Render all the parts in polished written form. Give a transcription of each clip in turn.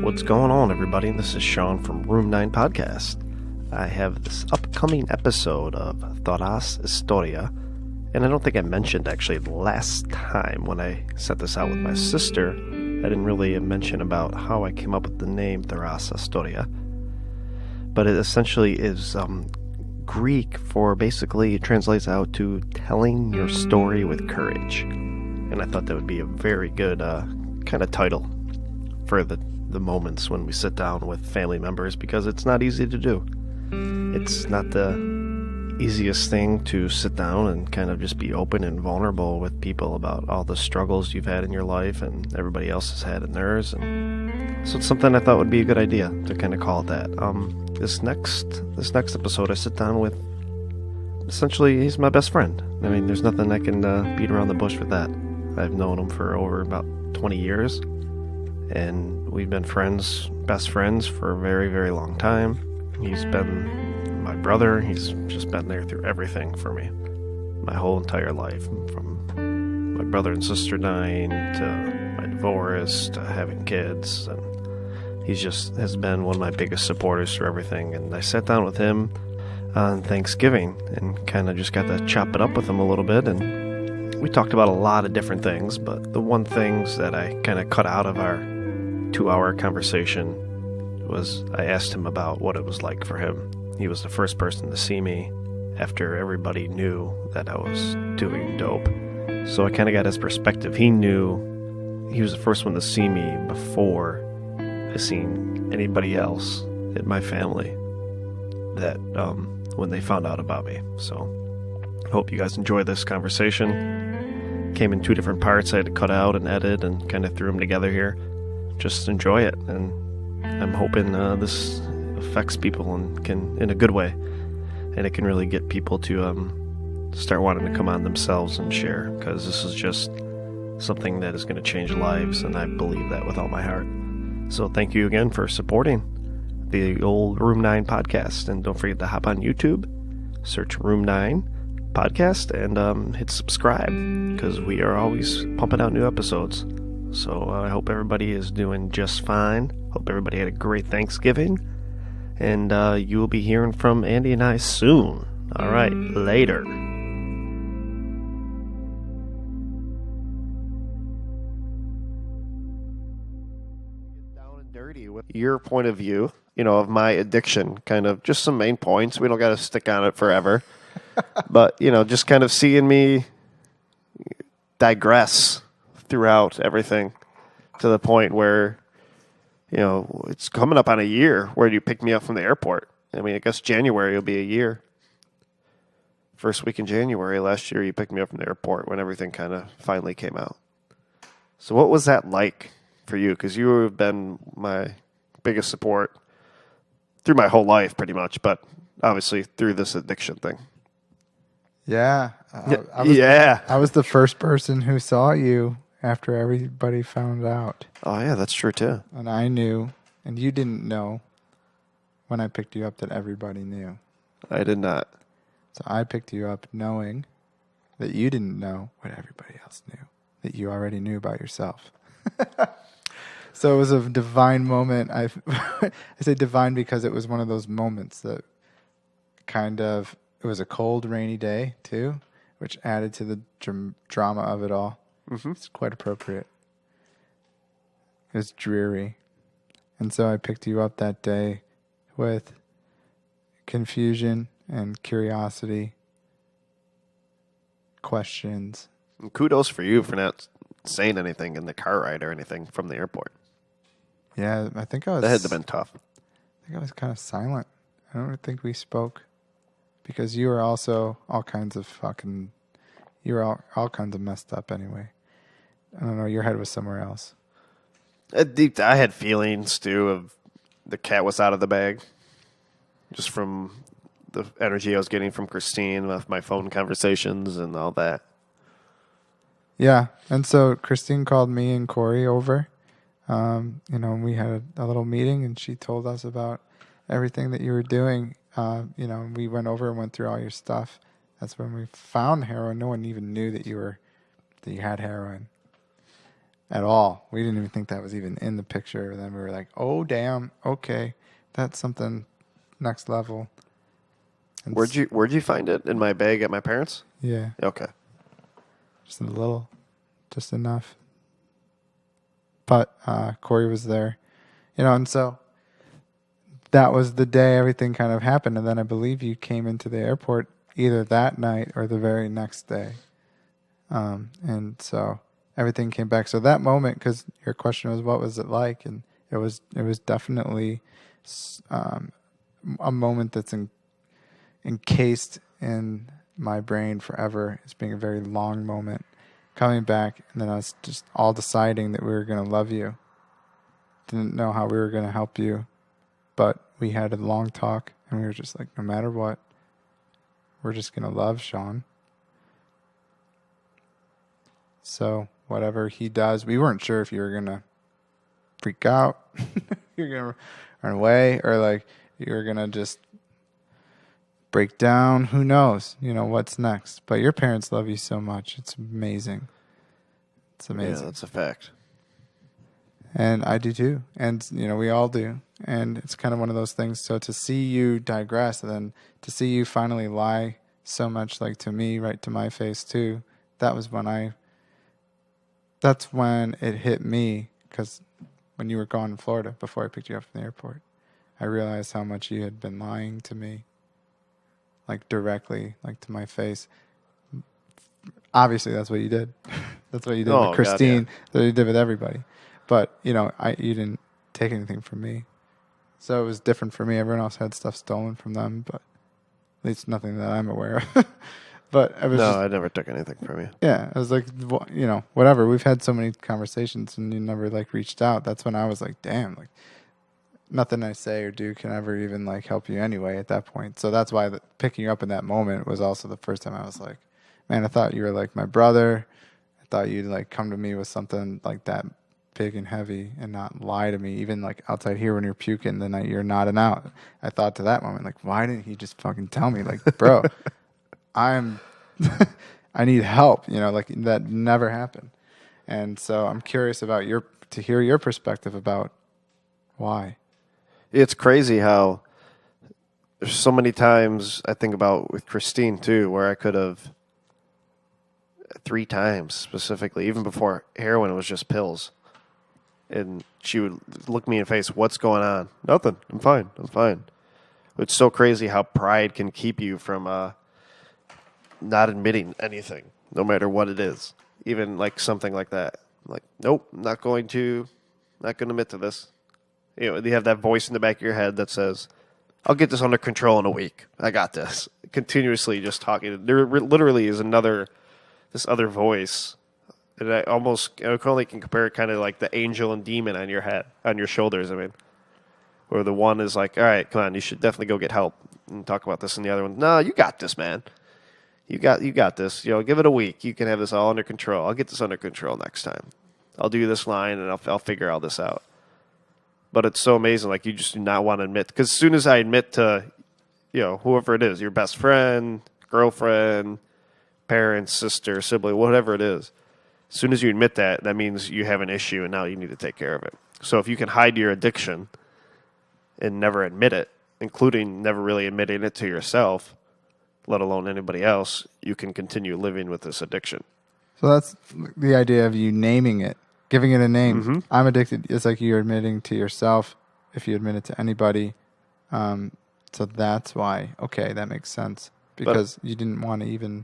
What's going on, everybody? This is Sean from Room 9 Podcast. I have this upcoming episode of Thorras Istoria, and I don't think I mentioned actually the last time when I set this out with my sister, I didn't really mention about how I came up with the name Thorras Istoria, but it essentially is Greek for basically it translates out to telling your story with courage, and I thought that would be a very good kind of title for the moments when we sit down with family members, because it's not easy to do. It's not the easiest thing to sit down and kind of just be open and vulnerable with people about all the struggles you've had in your life and everybody else has had in theirs. And so it's something I thought would be a good idea to kind of call it that. This next episode I sit down with, essentially he's my best friend. I mean, there's nothing I can beat around the bush with that. I've known him for over about 20 years, and we've been best friends for a very, very long time. He's been my brother. He's just been there through everything for me, my whole entire life, from my brother and sister dying to my divorce to having kids, and he just has been one of my biggest supporters for everything. And I sat down with him on Thanksgiving and kind of just got to chop it up with him a little bit, and we talked about a lot of different things, but the one things that I kind of cut out of our 2-hour conversation was I asked him about what it was like for him. He was the first person to see me after everybody knew that I was doing dope. So I kind of got his perspective. He knew he was the first one to see me before I seen anybody else in my family that when they found out about me. So I hope you guys enjoy this conversation. Came in 2 different parts I had to cut out and edit and kind of threw them together here. Just enjoy it, and I'm hoping this affects people and can in a good way, and it can really get people to start wanting to come on themselves and share, because this is just something that is going to change lives, and I believe that with all my heart. So thank you again for supporting the old Room 9 podcast, and don't forget to hop on YouTube, search Room 9 podcast, and hit subscribe, because we are always pumping out new episodes. So I hope everybody is doing just fine. Hope everybody had a great Thanksgiving. And you will be hearing from Andy and I soon. All right, later. Down and dirty with your point of view, of my addiction. Kind of just some main points. We don't got to stick on it forever. But, just kind of seeing me digress throughout everything to the point where, it's coming up on a year where you picked me up from the airport. I mean, I guess January will be a year. First week in January last year, you picked me up from the airport when everything kind of finally came out. So what was that like for you? Because you have been my biggest support through my whole life pretty much, but obviously through this addiction thing. Yeah. I was the first person who saw you after everybody found out. Oh, yeah, that's true, too. And I knew, and you didn't know when I picked you up that everybody knew. I did not. So I picked you up knowing that you didn't know what everybody else knew, that you already knew about yourself. So it was a divine moment. I say divine because it was one of those moments that it was a cold, rainy day, too, which added to the drama of it all. Mm-hmm. It's quite appropriate. It was dreary. And so I picked you up that day with confusion and curiosity, questions. And kudos for you for not saying anything in the car ride or anything from the airport. Yeah, I think I was... That had to have been tough. I think I was kind of silent. I don't think we spoke because you were also all kinds of messed up anyway. I don't know, your head was somewhere else. I had feelings, too, of the cat was out of the bag. Just from the energy I was getting from Christine with my phone conversations and all that. Yeah, and so Christine called me and Corey over. We had a little meeting, and she told us about everything that you were doing. We went over and went through all your stuff. That's when we found heroin. No one even knew that you had heroin. at all. We didn't even think that was even in the picture. And then we were like, oh, damn. Okay. That's something next level. And Where'd you find it? In my bag at my parents'? Yeah. Okay. Just a little, just enough. But Corey was there, and so that was the day everything kind of happened. And then I believe you came into the airport either that night or the very next day. And so everything came back. So that moment, because your question was, what was it like? And it was definitely a moment that's encased in my brain forever. It's being a very long moment. Coming back, and then us just all deciding that we were going to love you. Didn't know how we were going to help you, but we had a long talk, and we were just like, no matter what, we're just going to love Sean. So whatever he does, we weren't sure if you were going to freak out, you're going to run away, or like you were going to just break down. Who knows, what's next. But your parents love you so much. It's amazing. It's amazing. Yeah, that's a fact. And I do too. And, we all do. And it's kind of one of those things. So to see you digress, and then to see you finally lie so much, like to me, right to my face too, that's when it hit me. Because when you were gone in Florida, before I picked you up from the airport, I realized how much you had been lying to me. Like directly, like to my face. Obviously, that's what you did. That's what you did with Christine. God, yeah. That's what you did with everybody. But, you didn't take anything from me. So it was different for me. Everyone else had stuff stolen from them, but at least nothing that I'm aware of. But I was I never took anything from you. Yeah, I was like, whatever. We've had so many conversations and you never like reached out. That's when I was like, damn, like nothing I say or do can ever even like help you anyway at that point. So that's why picking you up in that moment was also the first time I was like, man, I thought you were like my brother. I thought you'd like come to me with something like that big and heavy and not lie to me, even like outside here when you're puking the night you're nodding out. I thought to that moment, like, why didn't he just fucking tell me? Like, bro, I need help, like that never happened. And so I'm curious about to hear your perspective about why. It's crazy how there's so many times I think about with Christine too, where I could have 3 times specifically, even before heroin, it was just pills. And she would look me in the face, what's going on? Nothing. I'm fine. It's so crazy how pride can keep you from not admitting anything, no matter what it is. Even like something like that. Like, nope, not going to admit to this. You have that voice in the back of your head that says, I'll get this under control in a week. I got this. Continuously just talking. There literally is this other voice. And I can only compare it kind of like the angel and demon on your head, on your shoulders. I mean, where the one is like, all right, come on, you should definitely go get help and talk about this. And the other one, no, you got this, man. You got this. Give it a week. You can have this all under control. I'll get this under control next time. I'll do this line and I'll figure all this out. But it's so amazing. Like, you just do not want to admit. Because as soon as I admit to, whoever it is, your best friend, girlfriend, parents, sister, sibling, whatever it is, as soon as you admit that, that means you have an issue and now you need to take care of it. So if you can hide your addiction and never admit it, including never really admitting it to yourself, let alone anybody else, you can continue living with this addiction. So that's the idea of you naming it, giving it a name. Mm-hmm. I'm addicted. It's like you're admitting to yourself if you admit it to anybody. So that's why. Okay, that makes sense. Because you didn't want to even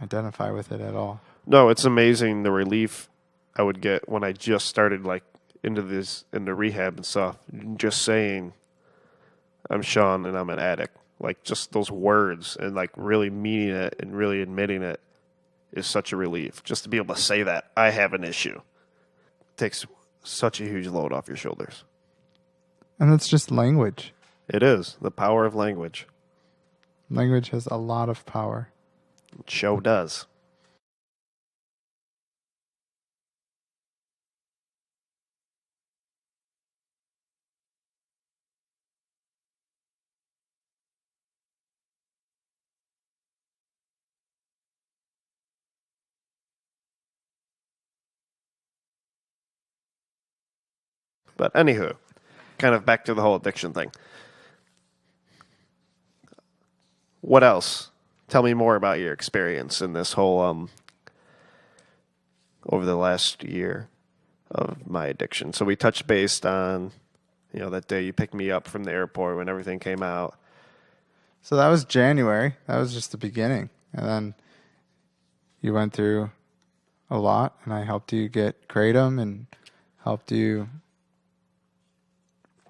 identify with it at all. No, it's amazing the relief I would get when I just started like into rehab and stuff. Just saying, I'm Sean and I'm an addict. Like, just those words and like really meaning it and really admitting it is such a relief. Just to be able to say that I have an issue takes such a huge load off your shoulders. And that's just language. It is the power of language. Language has a lot of power. It sure does. But anywho, kind of back to the whole addiction thing. What else? Tell me more about your experience in this whole over the last year of my addiction. So we touched base on, that day you picked me up from the airport when everything came out. So that was January. That was just the beginning. And then you went through a lot, and I helped you get Kratom and helped you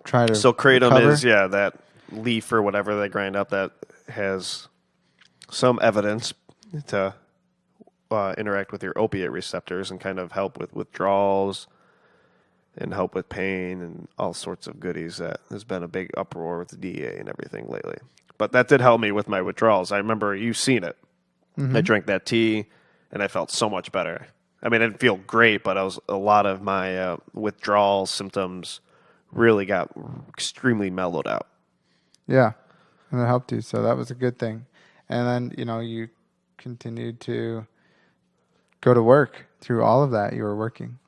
try to So Kratom recover. is, that leaf or whatever they grind up that has some evidence to interact with your opiate receptors and kind of help with withdrawals and help with pain and all sorts of goodies. That has been a big uproar with the DEA and everything lately. But that did help me with my withdrawals. I remember you've seen it. Mm-hmm. I drank that tea, and I felt so much better. I mean, I didn't feel great, but a lot of my withdrawal symptoms really got extremely mellowed out. Yeah, and it helped you. So that was a good thing. And then, you continued to go to work through all of that. You were working.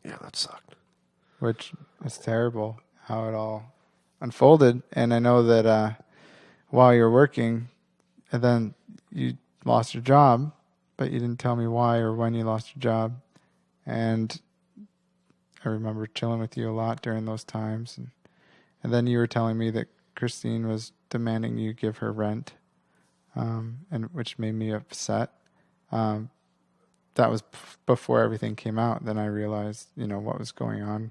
Yeah, that sucked. Which is terrible how it all unfolded. And I know that while you were working, and then you lost your job, but you didn't tell me why or when you lost your job. And I remember chilling with you a lot during those times. And then you were telling me that Christine was demanding you give her rent, and which made me upset. That was before everything came out. Then I realized, what was going on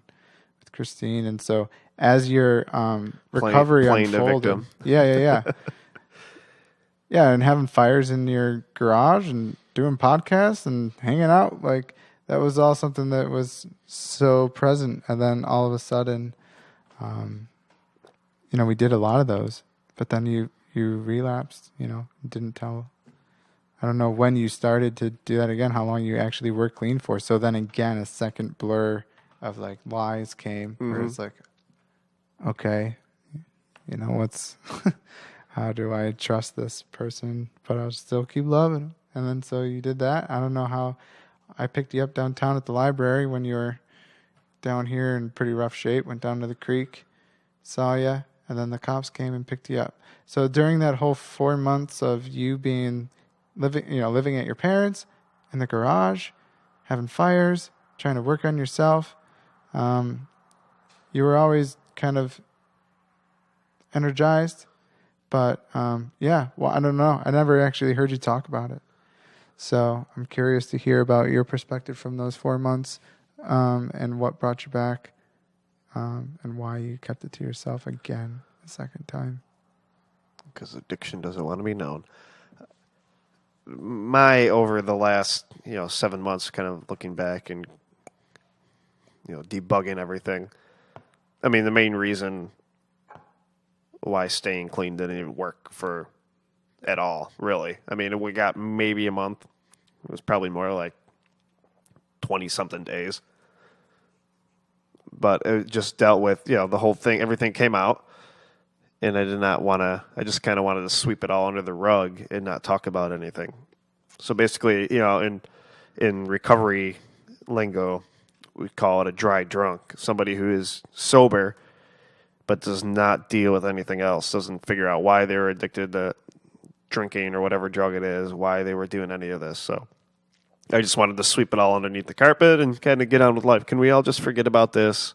with Christine. And so as your recovery playing the unfolded, victim. yeah, yeah, and having fires in your garage and doing podcasts and hanging out, like that was all something that was so present. And then all of a sudden, we did a lot of those, but then you relapsed, didn't tell. I don't know when you started to do that again, how long you actually were clean for. So then again, a second blur of like lies came where it's like, okay, what's, how do I trust this person, but I'll still keep loving them. And then so you did that. I don't know how I picked you up downtown at the library when you were down here in pretty rough shape, went down to the creek, saw you, and then the cops came and picked you up. So during that whole 4 months of you living at your parents' in the garage, having fires, trying to work on yourself, you were always kind of energized. But well, I don't know. I never actually heard you talk about it. So I'm curious to hear about your perspective from those 4 months, and what brought you back, and why you kept it to yourself again a second time. Because addiction doesn't want to be known. Over the last 7 months, kind of looking back and debugging everything. I mean, the main reason why staying clean didn't even work at all, really. I mean, we got maybe a month. It was probably more like 20-something days. But it just dealt with, the whole thing. Everything came out, and I did not want to. I just kind of wanted to sweep it all under the rug and not talk about anything. So basically, in recovery lingo, we call it a dry drunk. Somebody who is sober but does not deal with anything else, doesn't figure out why they were addicted to drinking or whatever drug it is, why they were doing any of this. So I just wanted to sweep it all underneath the carpet and kind of get on with life. Can we all just forget about this?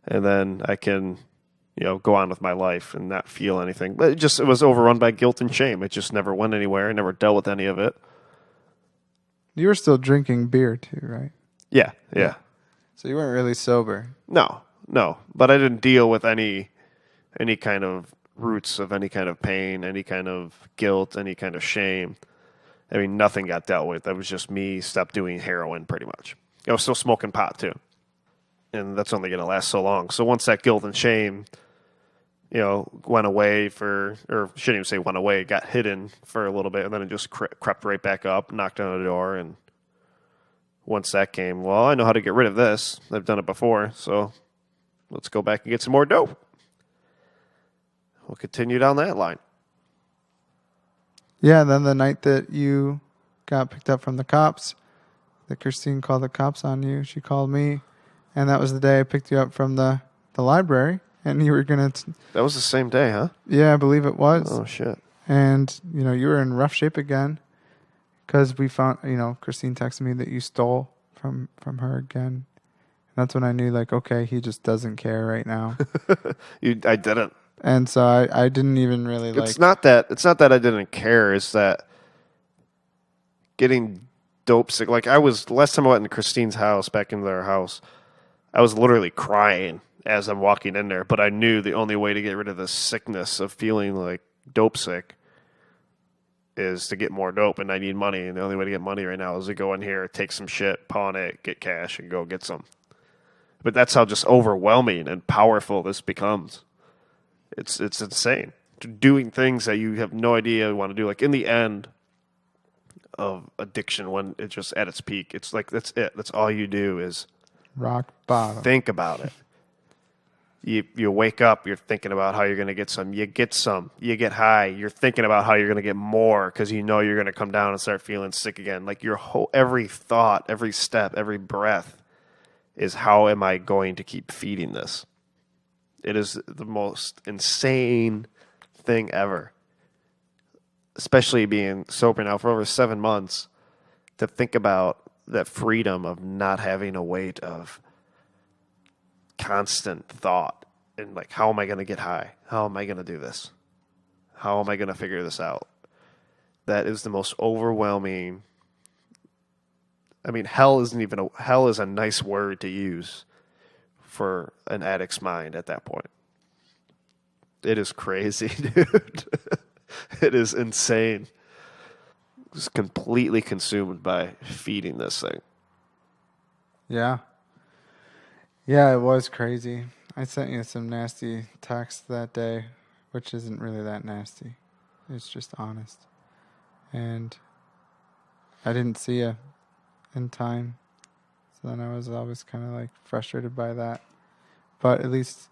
And then I can, go on with my life and not feel anything. But it was overrun by guilt and shame. It just never went anywhere. I never dealt with any of it. You were still drinking beer too, right? Yeah. So you weren't really sober. No. But I didn't deal with any kind of roots of any kind of pain, any kind of guilt, any kind of shame. I mean, nothing got dealt with. That was just me stopped doing heroin pretty much. I was still smoking pot too. And that's only going to last so long. So once that guilt and shame, went away or shouldn't even say went away, got hidden for a little bit, and then it just crept right back up, knocked on the door, and once that came, well, I know how to get rid of this. I've done it before, so let's go back and get some more dope. We'll continue down that line. Yeah, and then the night that you got picked up from the cops, that Christine called the cops on you, she called me, And that was the day I picked you up from the library, and you were going to... That was the same day, huh? Yeah, I believe it was. Oh, shit. And, you were in rough shape again because we found, Christine texted me that you stole from her again. And that's when I knew, like, okay, he just doesn't care right now. I didn't. And so I didn't even really It's not that I didn't care. It's that getting dope sick. Like last time I went into Christine's house, back into their house, I was literally crying as I'm walking in there. But I knew the only way to get rid of the sickness of feeling like dope sick is to get more dope, and I need money. And the only way to get money right now is to go in here, take some shit, pawn it, get cash, and go get some. But that's how just overwhelming and powerful this becomes. It's insane. Doing things that you have no idea you want to do. Like in the end of addiction, when it's just at its peak, it's like that's it. That's all you do is rock bottom. Think about it. You wake up, you're thinking about how you're going to get some. You get some. You get high. You're thinking about how you're going to get more because you know you're going to come down and start feeling sick again. Like your every thought, every step, every breath is how am I going to keep feeding this? It is the most insane thing ever. Especially being sober now for over 7 months, to think about that freedom of not having a weight of constant thought and like, how am I going to get high? How am I going to do this? How am I going to figure this out? That is the most overwhelming. I mean, hell is a nice word to use for an addict's mind at that point. It is crazy, dude. It is insane. Just completely consumed by feeding this thing. Yeah. Yeah, it was crazy. I sent you some nasty text that day, which isn't really that nasty. It's just honest. And I didn't see you in time. So then I was always kind of like frustrated by that. But at least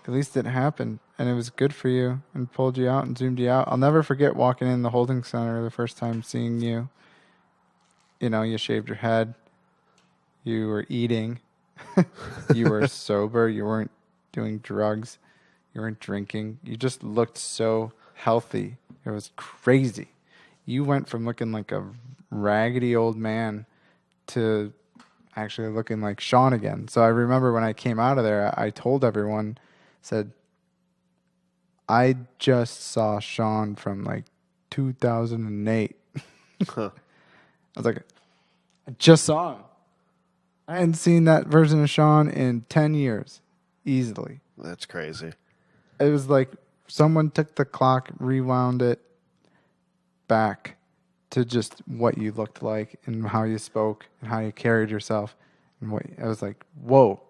it happened, and it was good for you and pulled you out and zoomed you out. I'll never forget walking in the holding center the first time seeing you. You shaved your head. You were eating. You were sober. You weren't doing drugs. You weren't drinking. You just looked so healthy. It was crazy. You went from looking like a raggedy old man to actually looking like Sean again. So I remember when I came out of there, I told everyone, said, I just saw Sean from like 2008. I was like, I just saw him. I hadn't seen that version of Sean in 10 years, easily. That's crazy. It was like someone took the clock, rewound it back to just what you looked like and how you spoke and how you carried yourself. And I was like, whoa.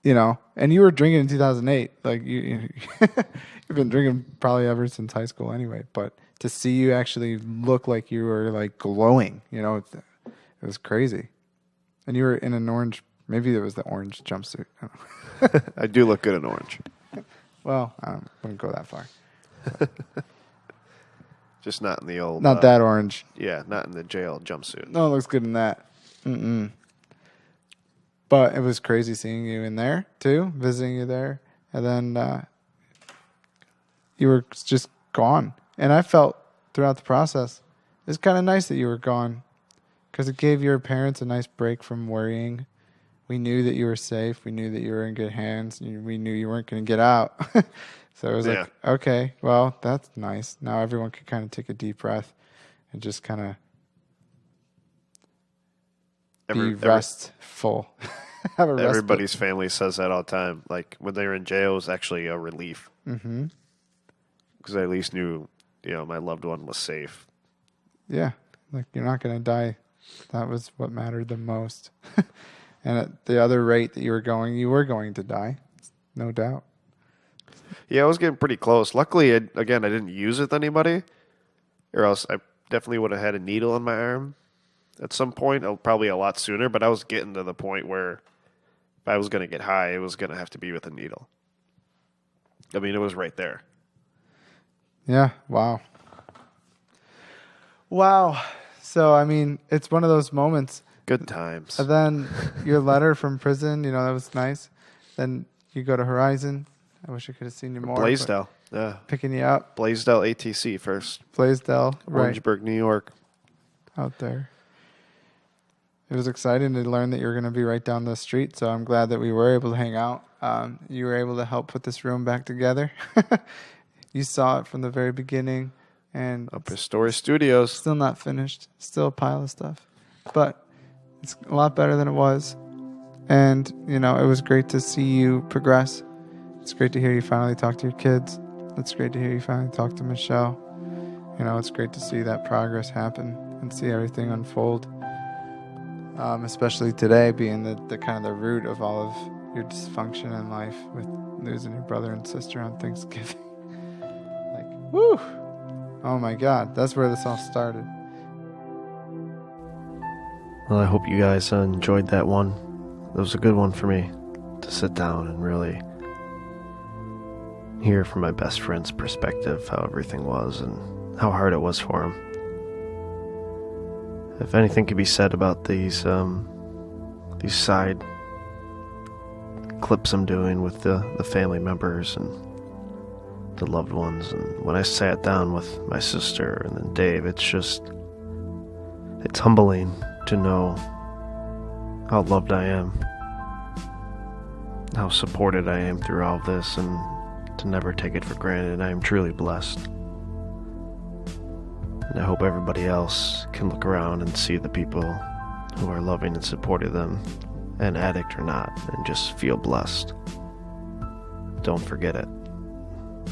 And you were drinking in 2008. Like you've been drinking probably ever since high school anyway. But to see you actually look like you were like glowing, it was crazy. And you were in an orange, maybe it was the orange jumpsuit. I don't know. I do look good in orange. Well, I wouldn't go that far. Just not in the old... Not that orange. Yeah, not in the jail jumpsuit. No, it looks good in that. Mm-mm. But it was crazy seeing you in there, too, visiting you there. And then you were just gone. And I felt throughout the process, it's kind of nice that you were gone because it gave your parents a nice break from worrying. We knew that you were safe. We knew that you were in good hands. We knew you weren't going to get out. So it was like, okay, well, that's nice. Now everyone can kind of take a deep breath and just kind of be restful. Have a everybody's family says that all the time. Like when they were in jail, it was actually a relief. Mm-hmm. Because I at least knew, my loved one was safe. Yeah, like you're not going to die. That was what mattered the most. And at the other rate that you were going to die, no doubt. Yeah, I was getting pretty close. Luckily, I didn't use it with anybody, or else I definitely would have had a needle on my arm at some point, probably a lot sooner, but I was getting to the point where if I was going to get high, it was going to have to be with a needle. I mean, it was right there. Yeah, wow. So, I mean, it's one of those moments Good times. And then your letter from prison, that was nice. Then you go to Horizon. I wish I could have seen you more. Blaisdell. Yeah. Picking you up. Blaisdell ATC first. Blaisdell. Right. Orangeburg, New York. Out there. It was exciting to learn that you were going to be right down the street, so I'm glad that we were able to hang out. You were able to help put this room back together. You saw it from the very beginning. And Epsd Thorras Studios. Still not finished. Still a pile of stuff. But it's a lot better than it was. And, it was great to see you progress. It's great to hear you finally talk to your kids. It's great to hear you finally talk to Michelle. It's great to see that progress happen and see everything unfold. Especially today being the kind of the root of all of your dysfunction in life with losing your brother and sister on Thanksgiving. Woo! Oh my God, that's where this all started. Well, I hope you guys enjoyed that one. It was a good one for me to sit down and really hear from my best friend's perspective how everything was and how hard it was for him. If anything could be said about these side clips I'm doing with the family members and the loved ones, and when I sat down with my sister and then Dave, it's humbling to know how loved I am, how supported I am through all of this, and to never take it for granted. I am truly blessed. And I hope everybody else can look around and see the people who are loving and supporting them, an addict or not, and just feel blessed. Don't forget it.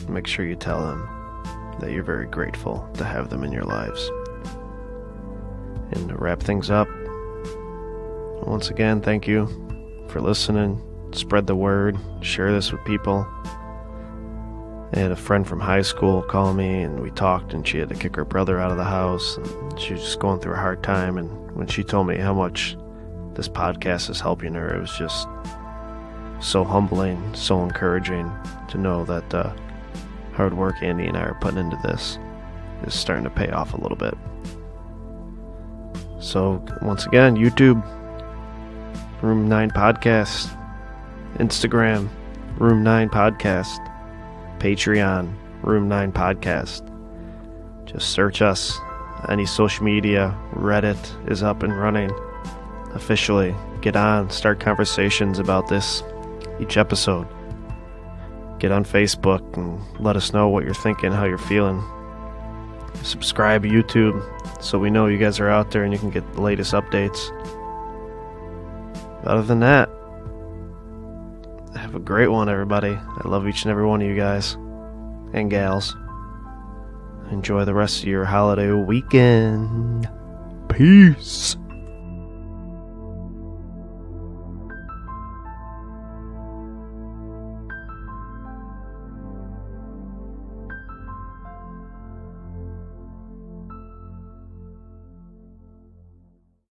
Make sure you tell them that you're very grateful to have them in your lives. And to wrap things up, once again, thank you for listening. Spread the word. Share this with people. I had a friend from high school call me, and we talked, and she had to kick her brother out of the house, and she was just going through a hard time. And when she told me how much this podcast is helping her, it was just so humbling, so encouraging to know that hard work Andy and I are putting into this is starting to pay off a little bit. So once again, YouTube, Room 9 Podcast, Instagram, Room 9 Podcast, Patreon, Room 9 Podcast. Just search us. Any social media, Reddit is up and running officially. Get on, start conversations about this each episode. Get on Facebook and let us know what you're thinking, how you're feeling. Subscribe to YouTube so we know you guys are out there and you can get the latest updates. Other than that, have a great one, everybody. I love each and every one of you guys and gals. Enjoy the rest of your holiday weekend. Peace.